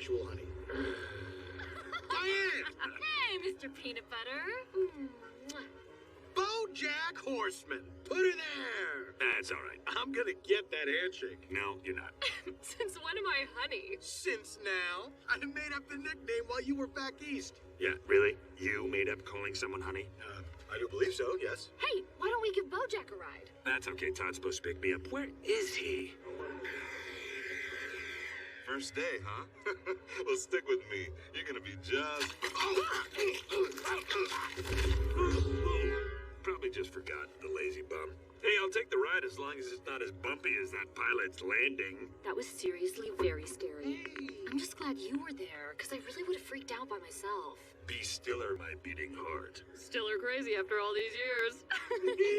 actual honey. Diane! Hey, Mr. Peanut Butter. BoJack Horseman! Put her there! That's all right. I'm gonna get that handshake. No, you're not. Since when am I honey? Since now, I made up the nickname while you were back east. Yeah, really? You made up calling someone honey? I do believe so, yes. Hey, why don't we give BoJack a ride? That's okay. Todd's supposed to pick me up. Where is he? First day, huh? Well, stick with me. You're gonna be just... Probably just forgot, the lazy bum. Hey, I'll take the ride as long as it's not as bumpy as that pilot's landing. That was seriously very scary. I'm just glad you were there, because I really would have freaked out by myself. Be stiller, my beating heart. Still are crazy after all these years.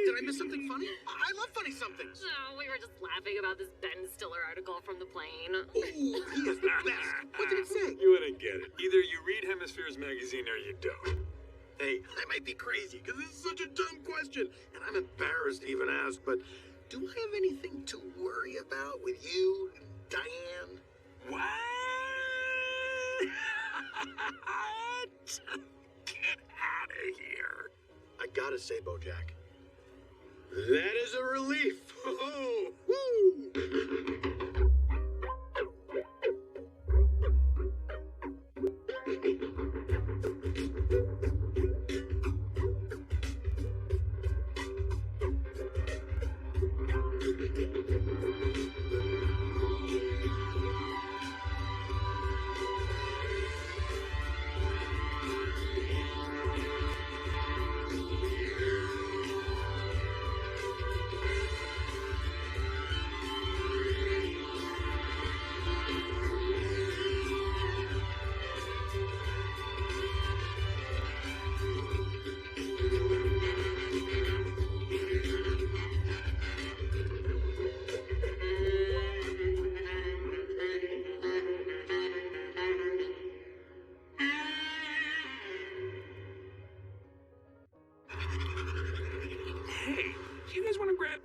Did I miss something funny? I love funny somethings. No, we were just laughing about this Ben Stiller article from the plane. Ooh, he is the best. What did it say? You wouldn't get it. Either you read Hemispheres magazine or you don't. Hey, I might be crazy, because this is such a dumb question, and I'm embarrassed to even ask, but do I have anything to worry about with you and Diane? What? Get out of here. I gotta say, BoJack, that is a relief. Oh, woo!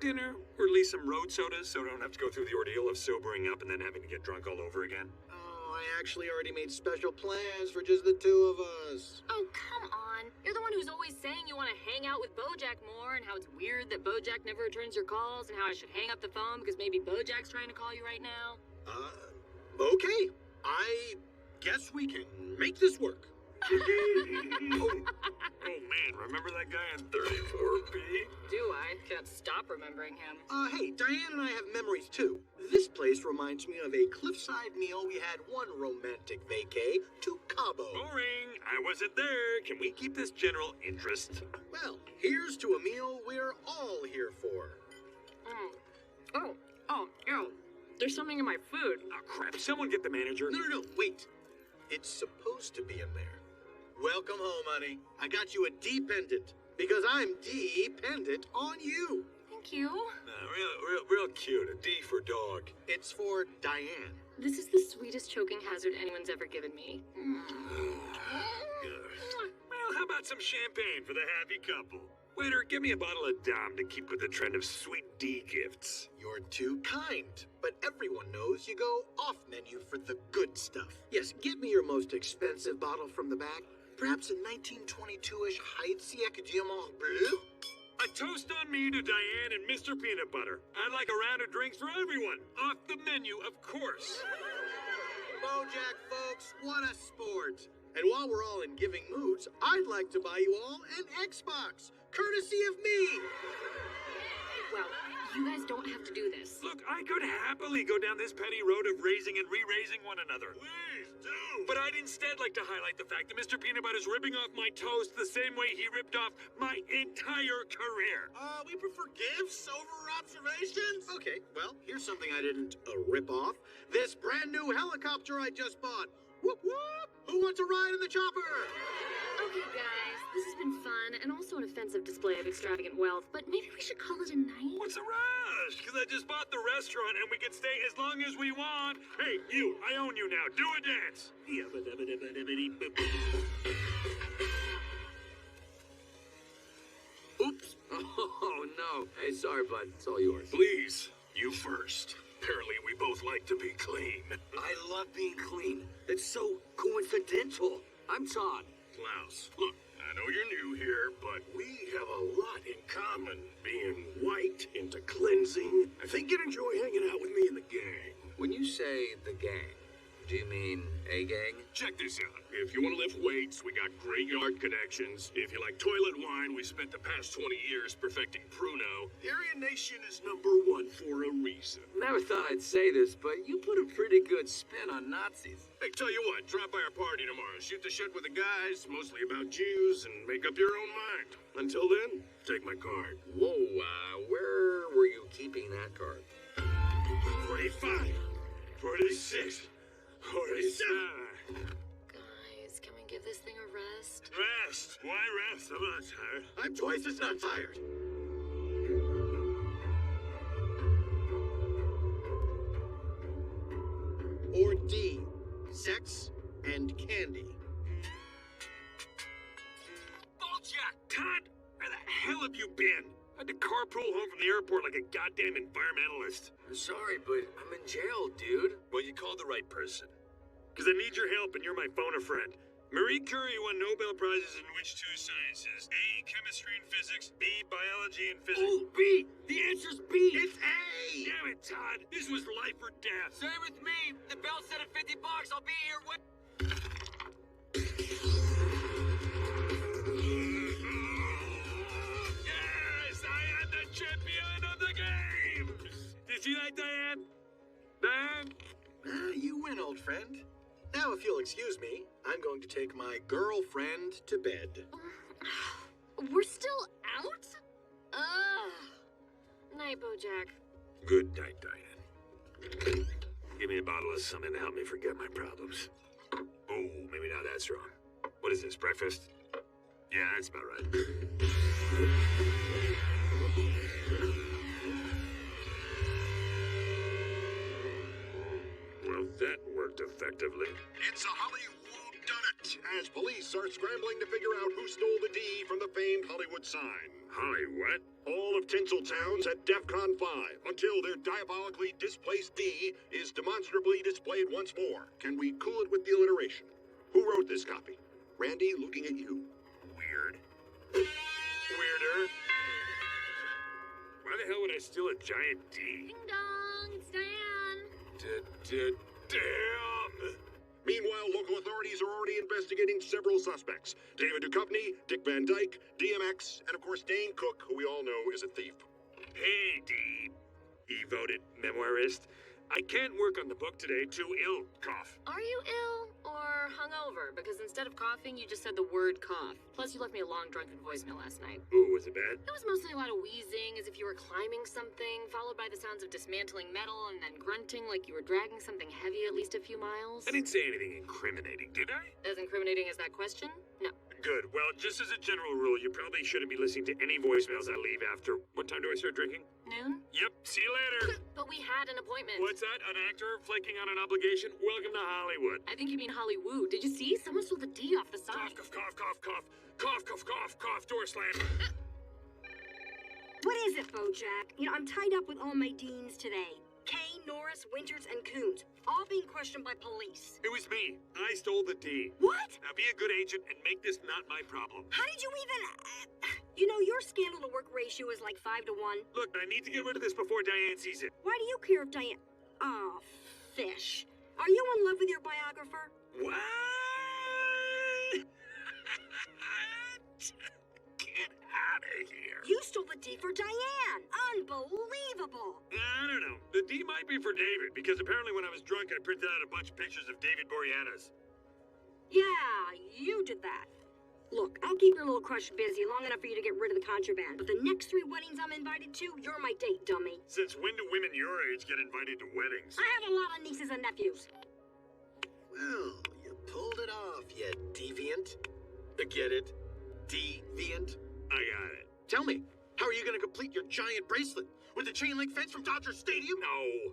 Dinner, or at least some road sodas so I don't have to go through the ordeal of sobering up and then having to get drunk all over again. Oh, I actually already made special plans for just the two of us. Oh, come on. You're the one who's always saying you want to hang out with BoJack more and how it's weird that BoJack never returns your calls and how I should hang up the phone because maybe BoJack's trying to call you right now. Okay. I guess we can make this work. Oh man, remember that guy on 34B? Do I? Can't stop remembering him. Hey, Diane and I have memories too. This place reminds me of a cliffside meal we had one romantic vacay to Cabo. Boring! I wasn't there. Can we keep this general interest? Well, here's to a meal we're all here for. Ew. There's something in my food. Oh crap, someone get the manager. No, wait. It's supposed to be in there. Welcome home, honey. I got you a dependent because I'm dependent on you. Thank you. Real cute. A D for dog. It's for Diane. This is the sweetest choking hazard anyone's ever given me. Well, how about some champagne for the happy couple? Waiter, give me a bottle of Dom to keep with the trend of sweet D gifts. You're too kind, but everyone knows you go off menu for the good stuff. Yes, get me your most expensive bottle from the back. Perhaps a 1922-ish Heidsieck Diamant Bleu? A toast on me to Diane and Mr. Peanut Butter. I'd like a round of drinks for everyone. Off the menu, of course. BoJack, folks, what a sport. And while we're all in giving moods, I'd like to buy you all an Xbox, courtesy of me. Well, you guys don't have to do this. Look, I could happily go down this petty road of raising and re-raising one another. Please do! But I'd instead like to highlight the fact that Mr. Peanut Butter's ripping off my toast the same way he ripped off my entire career. We prefer gifts over observations? Okay, well, here's something I didn't rip off. This brand new helicopter I just bought. Whoop whoop! Who wants a ride in the chopper? Okay, guys, this has been fun and also an offensive display of extravagant wealth, but maybe we should call it a night? What's a rush? Because I just bought the restaurant and we can stay as long as we want. Hey, you, I own you now. Do a dance. Oops. Oh, no. Hey, sorry, bud. It's all yours. Please, you first. Apparently, we both like to be clean. I love being clean. It's so coincidental. I'm Todd. Klaus, look, I know you're new here, but we have a lot in common. Being white, into cleansing. I think you'd enjoy hanging out with me in the gang. When you say the gang, do you mean a gang? Check this out. If you want to lift weights, we got graveyard connections. If you like toilet wine, we spent the past 20 years perfecting Pruno. Aryan Nation is #1 for a reason. Never thought I'd say this, but you put a pretty good spin on Nazis. Hey, tell you what, drop by our party tomorrow. Shoot the shit with the guys, mostly about Jews, and make up your own mind. Until then, take my card. Whoa, where were you keeping that card? 45, 46, 47. Guys, can we give this thing a rest? Rest? Why rest? I'm not tired. I'm twice as not tired. Or D, sex and candy. BoJack! Todd, where the hell have you been? I had to carpool home from the airport like a goddamn environmentalist. I'm sorry, but I'm in jail, dude. Well, you called the right person. Because I need your help and you're my phone a friend. Marie Curie won Nobel Prizes in which two sciences? A, chemistry and physics. B, biology and physics. Oh, B! The answer's B! It's A! Damn it, Todd. This was life or death. Same with me. The bell said at $50. I'll be here. What? Yes, I am the champion of the game. Did you see that, Diane? Diane? You win, old friend. Now, if you'll excuse me, I'm going to take my girlfriend to bed. We're still out? Ugh. Night, BoJack. Good night, Diane. Give me a bottle of something to help me forget my problems. Oh, maybe now that's wrong. What is this, breakfast? Yeah, that's about right. Well, that worked effectively. It's a Hollywood donut, as police are scrambling to figure out who stole the D from the famed Hollywood sign. Holly, what? All of Tinseltown's at DEFCON 5, until their diabolically displaced D is demonstrably displayed once more. Can we cool it with the alliteration? Who wrote this copy? Randy, looking at you. Weird. Weirder. Why the hell would I steal a giant D? Ding dong, it's Diane. Damn! Meanwhile, local authorities are already investigating several suspects. David Duchovny, Dick Van Dyke, DMX, and of course Dane Cook, who we all know is a thief. Hey, D. He voted memoirist. I can't work on the book today. Too ill. Cough. Are you ill or hungover? Because instead of coughing, you just said the word cough. Plus, you left me a long, drunken voicemail last night. Ooh, was it bad? It was mostly a lot of wheezing, as if you were climbing something, followed by the sounds of dismantling metal, and then grunting like you were dragging something heavy at least a few miles. I didn't say anything incriminating, did I? As incriminating as that question? No. Good. Well, just as a general rule, you probably shouldn't be listening to any voicemails I leave after... What time do I start drinking? Noon? Yep. See you later. But we had an appointment. What's that? An actor flaking on an obligation? Welcome to Hollywood. I think you mean Hollywood. Did you see? Someone stole the D off the sign. Cough, cough, cough, cough, cough, cough, cough, cough, door slam. What is it, BoJack? I'm tied up with all my deans today. Kay, Norris, Winters, and Coons, all being questioned by police. It was me. I stole the D. What? Now be a good agent and make this not my problem. How did you even... your scandal to work ratio is like 5 to 1. Look, I need to get rid of this before Diane sees it. Why do you care if Diane... Oh, fish. Are you in love with your biographer? What? Get out of here. You stole the D for Diane. Unbelievable. I don't know. The D might be for David, because apparently when I was drunk, I printed out a bunch of pictures of David Boreanaz. Yeah, you did that. Look, I'll keep your little crush busy long enough for you to get rid of the contraband. But the next 3 weddings I'm invited to, you're my date, dummy. Since when do women your age get invited to weddings? I have a lot of nieces and nephews. Well, you pulled it off, you deviant. Get it? Deviant? I got it. Tell me, how are you going to complete your giant bracelet with the chain link fence from Dodger Stadium? No.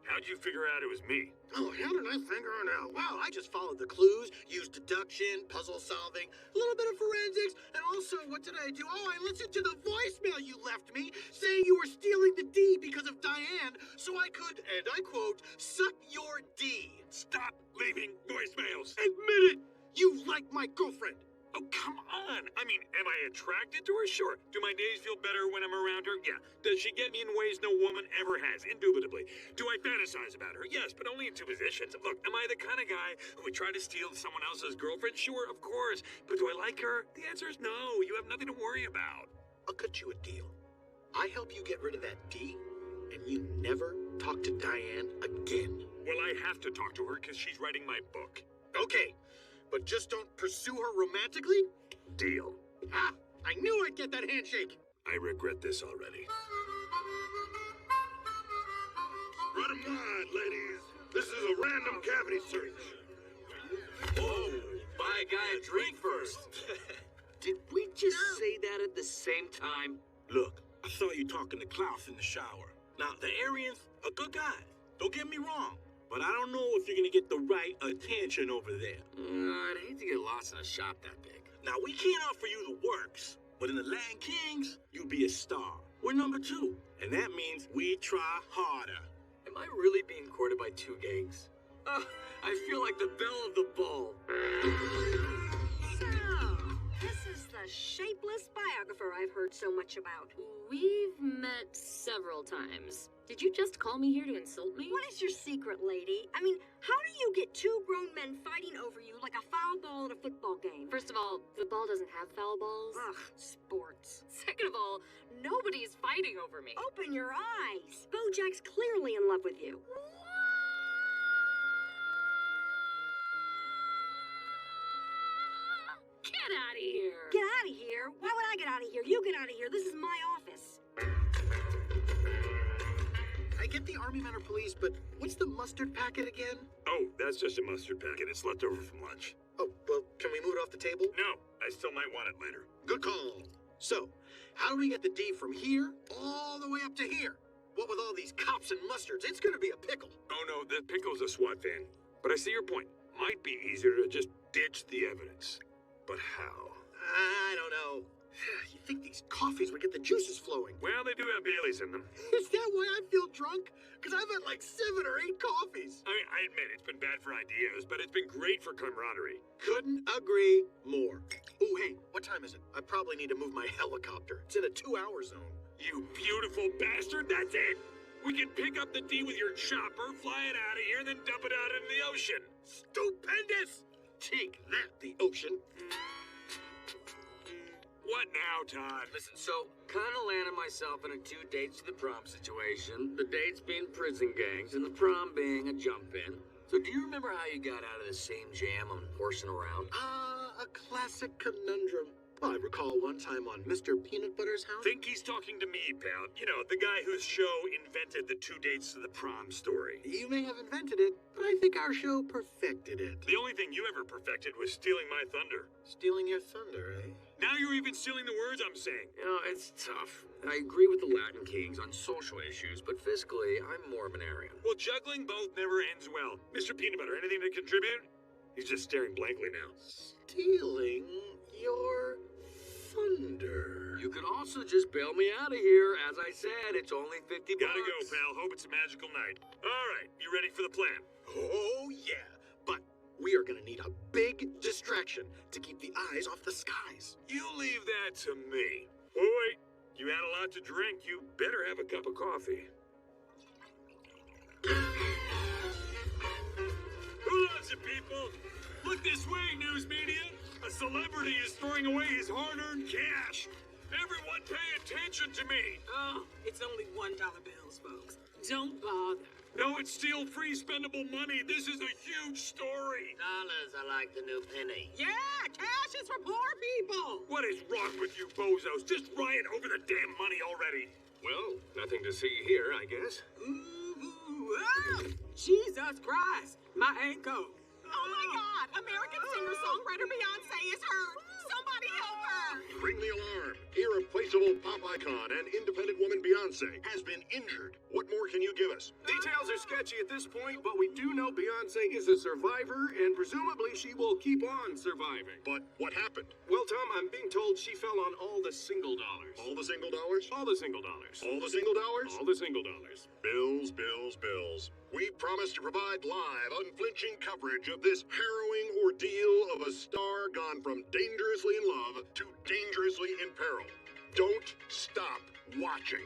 How'd you figure out it was me? Oh, how did I figure it out? Well, I just followed the clues, used deduction, puzzle solving, a little bit of forensics, and also, what did I do? Oh, I listened to the voicemail you left me, saying you were stealing the D because of Diane, so I could, and I quote, suck your D. Stop leaving voicemails. Admit it. You like my girlfriend. Oh, come on. I mean, am I attracted to her? Sure. Do my days feel better when I'm around her? Yeah. Does she get me in ways no woman ever has? Indubitably. Do I fantasize about her? Yes, but only in two positions. Look, am I the kind of guy who would try to steal someone else's girlfriend? Sure, of course. But do I like her? The answer is no. You have nothing to worry about. I'll cut you a deal. I help you get rid of that D, and you never talk to Diane again. Well, I have to talk to her because she's writing my book. Okay, but just don't pursue her romantically? Deal. Ah, I knew I'd get that handshake. I regret this already. Run 'em wide, ladies. This is a random cavity search. Whoa, buy a guy a drink first. Did we just say that at the same time? Look, I saw you talking to Klaus in the shower. Now, the Aryans are good guys. Don't get me wrong. But I don't know if you're gonna get the right attention over there. I'd hate to get lost in a shop that big. Now, we can't offer you the works, but in the Latin Kings, you'll be a star. We're number 2, and that means we try harder. Am I really being courted by two gangs? I feel like the belle of the ball. So, this is the shapeless biographer I've heard so much about. We've met several times. Did you just call me here to insult me? What is your secret, lady? I mean, how do you get two grown men fighting over you like a foul ball in a football game? First of all, the ball doesn't have foul balls. Ugh, sports. Second of all, nobody's fighting over me. Open your eyes. BoJack's clearly in love with you. Get out of here. Get out of here? Why would I get out of here? You get out of here. This is my office. I get the Army men are police, but what's the mustard packet again? Oh, that's just a mustard packet. It's left over from lunch. Oh, well, can we move it off the table? No, I still might want it later. Good call. So, how do we get the D from here all the way up to here? What with all these cops and mustards, it's gonna be a pickle. Oh no, that pickle's a SWAT van. But I see your point. Might be easier to just ditch the evidence. But how? I don't know. You think these coffees would get the juices flowing? Well, they do have Baileys in them. Is that why I feel drunk? Because I've had like 7 or 8 coffees. I admit it's been bad for ideas, but it's been great for camaraderie. Couldn't agree more. Oh, hey, what time is it? I probably need to move my helicopter. It's in a 2-hour zone. You beautiful bastard, that's it! We can pick up the D with your chopper, fly it out of here, then dump it out into the ocean. Stupendous! Take that, the ocean. What now, Todd? Listen, so, kinda landed myself in a 2 dates to the prom situation. The dates being prison gangs, and the prom being a jump-in. So do you remember how you got out of the same jam on horsing around? A classic conundrum. Well, I recall one time on Mr. Peanut Butter's house. Think he's talking to me, pal. You know, the guy whose show invented the 2 dates to the prom story. You may have invented it, but I think our show perfected it. The only thing you ever perfected was stealing my thunder. Stealing your thunder, eh? Now you're even stealing the words I'm saying. You know, it's tough. I agree with the Latin Kings on social issues, but fiscally, I'm more of an Aryan. Well, juggling both never ends well. Mr. Peanut Butter, anything to contribute? He's just staring blankly now. Stealing your thunder. You could also just bail me out of here. As I said, it's only $50. Gotta go, pal. Hope it's a magical night. All right, you ready for the plan? Oh, yeah. But we are gonna need a big distraction to keep the eyes off the skies. You leave that to me. Oh, wait. You had a lot to drink. You better have a cup of coffee. Who loves it, people? Look this way, news media. A celebrity is throwing away his hard-earned cash. Everyone pay attention to me. Oh, it's only $1 bills, folks. Don't bother. No, it's still free spendable money. This is a huge story. Dollars are like the new penny. Yeah, cash is for poor people. What is wrong with you bozos? Just riot over the damn money already. Well, nothing to see here, I guess. Ooh, oh, Jesus Christ, my ankle. Oh my God, American singer-songwriter Beyonce is hurt. Somebody help her. Ring the alarm. Irreplaceable pop icon and independent woman Beyonce has been injured. What more can you give us? Details are sketchy at this point, but we do know Beyonce is a survivor, and presumably she will keep on surviving. But what happened? Well, Tom, I'm being told she fell on all the single dollars. All the single dollars? All the single dollars. All the single dollars? All the single dollars. Bills, bills, bills. We promise to provide live, unflinching coverage of this harrowing ordeal of a star gone from dangerously in love to dangerously in peril. Don't stop watching.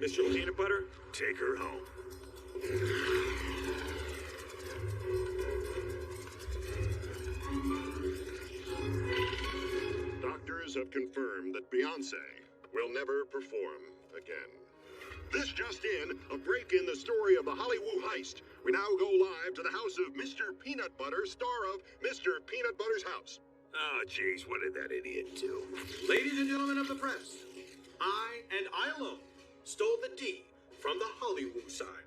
Mr. Peanut Butter, take her home. Doctors have confirmed that Beyonce will never perform again. This just in, a break in the story of the Hollywood heist. We now go live to the house of Mr. Peanut Butter, star of Mr. Peanut Butter's House. Oh, jeez, what did that idiot do? Ladies and gentlemen of the press, I and I alone stole the D from the Hollywood side.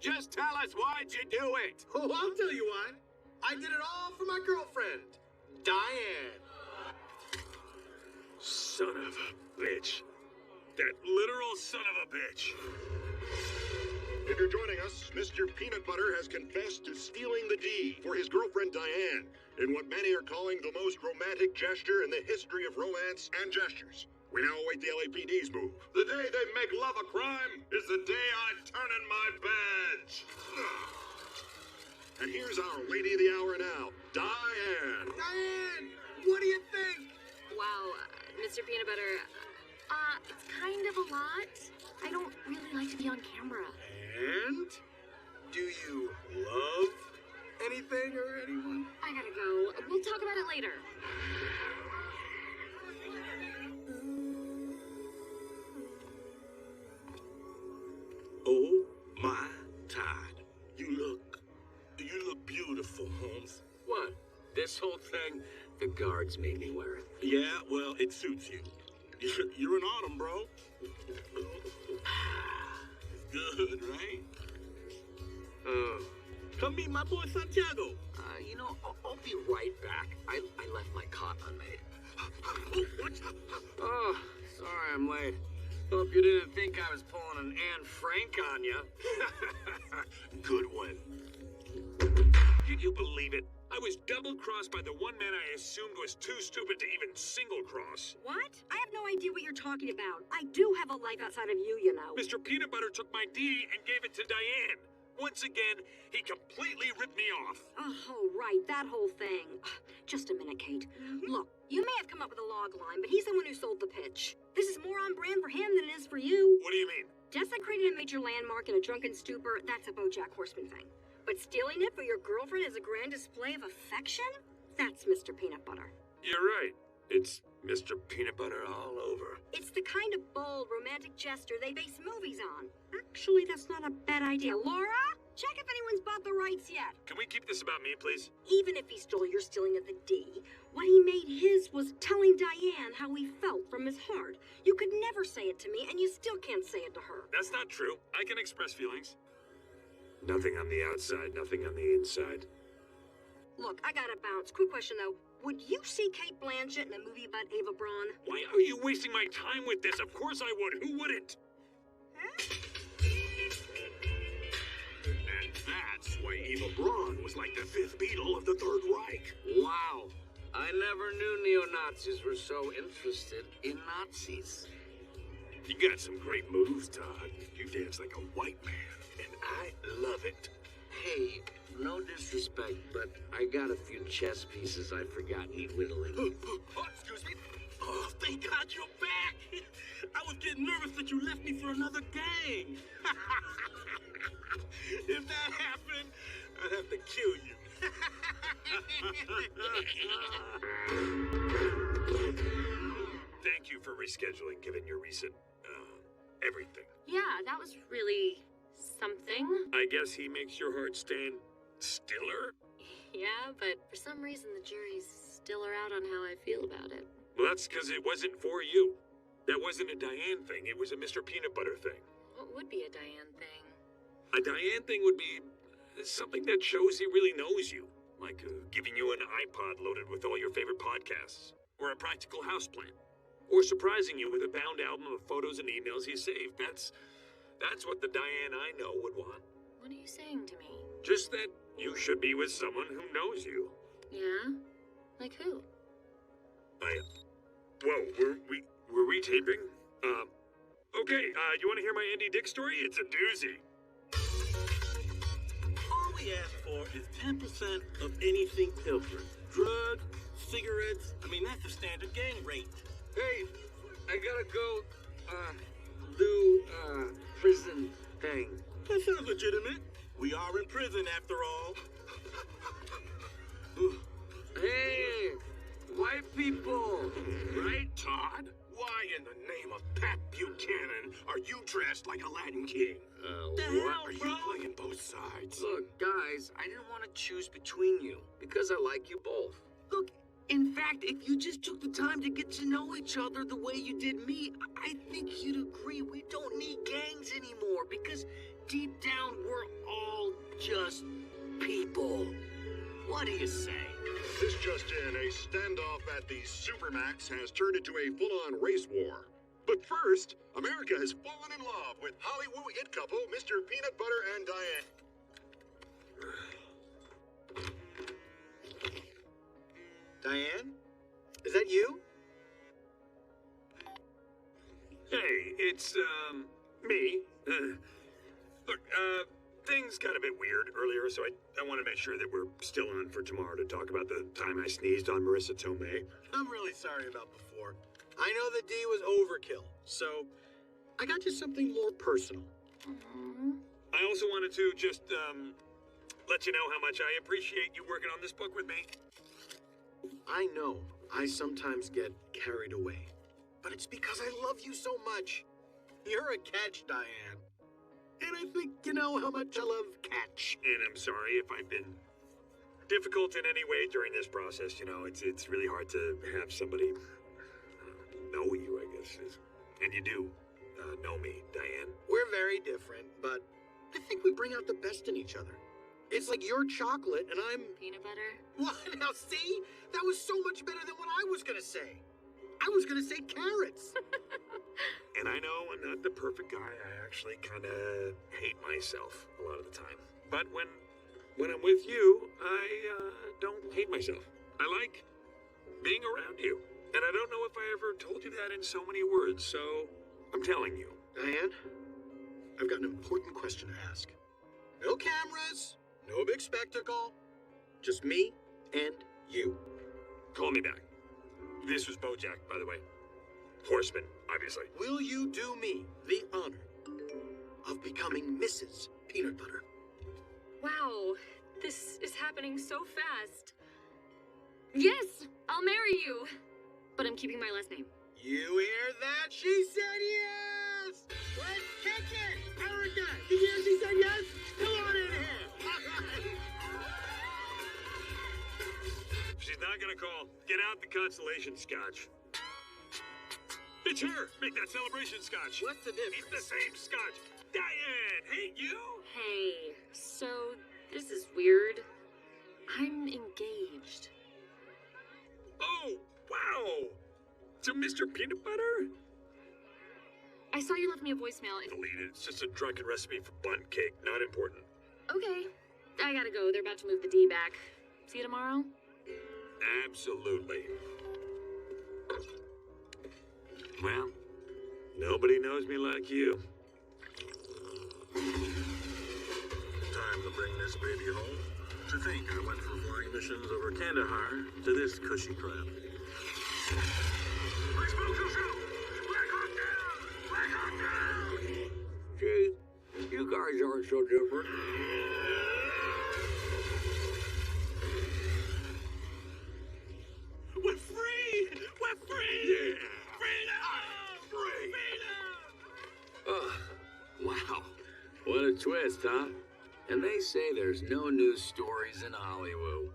Just tell us why'd you do it? Oh, I'll tell you why. I did it all for my girlfriend, Diane. Son of a bitch. That literal son of a bitch. If you're joining us, Mr. Peanut Butter has confessed to stealing the D for his girlfriend Diane in what many are calling the most romantic gesture in the history of romance and gestures. We now await the LAPD's move. The day they make love a crime is the day I turn in my badge. And here's our lady of the hour now, Diane. Diane, what do you think? Wow, Mr. Peanut Butter, it's kind of a lot. I don't really like to be on camera. And? Do you love anything or anyone? I gotta go. We'll talk about it later. Oh my Todd. You look beautiful, Holmes. What? This whole thing? The guards made me wear it. Yeah, well, it suits you. You're an autumn, bro. It's good, right? Come meet my boy Santiago. I'll be right back. I left my cot unmade. Oh, what? Oh, sorry I'm late. Hope you didn't think I was pulling an Anne Frank on you. Good one. Can you believe it? I was double-crossed by the one man I assumed was too stupid to even single-cross. What? I have no idea what you're talking about. I do have a life outside of you, you know. Mr. Peanut Butter took my D and gave it to Diane. Once again, he completely ripped me off. Oh, right, that whole thing. Just a minute, Kate. Look, you may have come up with a log line, but he's the one who sold the pitch. This is more on brand for him than it is for you. What do you mean? Desecrating a major landmark in a drunken stupor, that's a BoJack Horseman thing. But stealing it for your girlfriend as a grand display of affection? That's Mr. Peanut Butter. You're right. It's Mr. Peanut Butter all over. It's the kind of bold, romantic gesture they base movies on. Actually, that's not a bad idea. Laura, check if anyone's bought the rights yet. Can we keep this about me, please? Even if he stole your stealing of the D, what he made his was telling Diane how he felt from his heart. You could never say it to me, and you still can't say it to her. That's not true. I can express feelings. Nothing on the outside, nothing on the inside. Look, I gotta bounce. Quick question, though. Would you see Kate Blanchett in a movie about Ava Braun? Why are you wasting my time with this? Of course I would. Who wouldn't? And that's why Eva Braun was like the fifth Beatle of the Third Reich. Wow. I never knew neo-Nazis were so interested in Nazis. You got some great moves, Todd. You dance like a white man, and I love it. Hey, no disrespect, but I got a few chess pieces I forgot need whittling. Oh, excuse me. Oh, thank God you're back. I was getting nervous that you left me for another gang. If that happened, I'd have to kill you. Thank you for rescheduling, given your recent, everything. Yeah, that was really something. I guess he makes your heart stand stiller? Yeah, but for some reason the jury's still out on how I feel about it. Well, that's because it wasn't for you. That wasn't a Diane thing. It was a Mr. Peanut Butter thing. What would be a Diane thing? A Diane thing would be something that shows he really knows you. Like giving you an iPod loaded with all your favorite podcasts. or a practical houseplant, or surprising you with a bound album of photos and emails he saved. That's what the Diane I know would want. What are you saying to me? Just that you should be with someone who knows you. Yeah? Like who? Whoa, were we taping? Okay, you want to hear my Andy Dick story? It's a doozy. All we ask for is 10% of anything pilfered. Drugs, cigarettes. I mean, that's the standard gang rate. Hey, I gotta go, do, prison thing. That sounds legitimate. We are in prison after all. Hey, white people, right, Todd? Why in the name of Pat Buchanan are you dressed like a Latin king? The What hell, are you bro? playing both sides? Look, guys, I didn't want to choose between you because I like you both. Look, in fact, if you just took the time to get to know each other the way you did me, I think you'd agree we don't need gangs anymore because deep down we're all just people. What do you say? This just in, a standoff at the Supermax has turned into a full-on race war. But first, America has fallen in love with Hollywood it couple Mr. Peanut Butter and Diane. Diane? Is that you? Hey, it's, me. Look, things got a bit weird earlier, so I want to make sure that we're still on for tomorrow to talk about the time I sneezed on Marissa Tomei. I'm really sorry about before. I know the D was overkill, so I got you something more personal. I also wanted to just, let you know how much I appreciate you working on this book with me. I know I sometimes get carried away, but it's because I love you so much. You're a catch, Diane. And I think you know how much I love catch. And I'm sorry if I've been difficult in any way during this process. You know, it's really hard to have somebody know you, I guess. And you do know me, Diane. We're very different, but I think we bring out the best in each other. It's like you're chocolate and I'm... Peanut butter? What? Now see? That was so much better than what I was gonna say. I was gonna say carrots. And I know I'm not the perfect guy. I actually kind of hate myself a lot of the time. But when I'm with you, I don't hate myself. I like being around you. And I don't know if I ever told you that in so many words, so I'm telling you. Diane, I've got an important question to ask. No cameras, no big spectacle, just me and you. Call me back. This was BoJack, by the way. Horseman, obviously. Will you do me the honor of becoming Mrs. Peanut Butter? Wow, this is happening so fast. Yes, I'll marry you. But I'm keeping my last name. You hear that? She said yes! Let's kick it! Erica, did you hear she said yes? Come on in here! She's not gonna call. Get out the consolation scotch. It's her! Make that celebration scotch. What's the difference? It's the same scotch. Diane, hey you! Hey, so this is weird. I'm engaged. Oh, wow! To Mr. Peanut Butter? I saw you left me a voicemail. Delete it. It's just a drunken recipe for bun cake. Not important. Okay, I gotta go. They're about to move the D back. See you tomorrow? Absolutely. Well, nobody knows me like you. Time to bring this baby home. To think I went from flying missions over Kandahar to this cushy crap. Gee, you guys aren't so different. We're free! We're free! Yeah. Freedom! Freedom! Wow, what a twist, huh? And they say there's no news stories in Hollywood.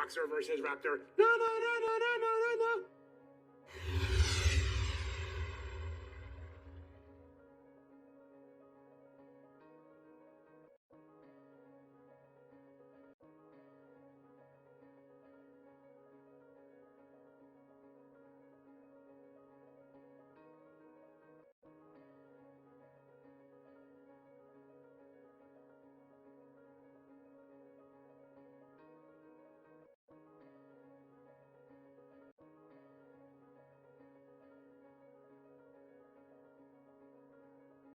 boxer versus raptor. Na na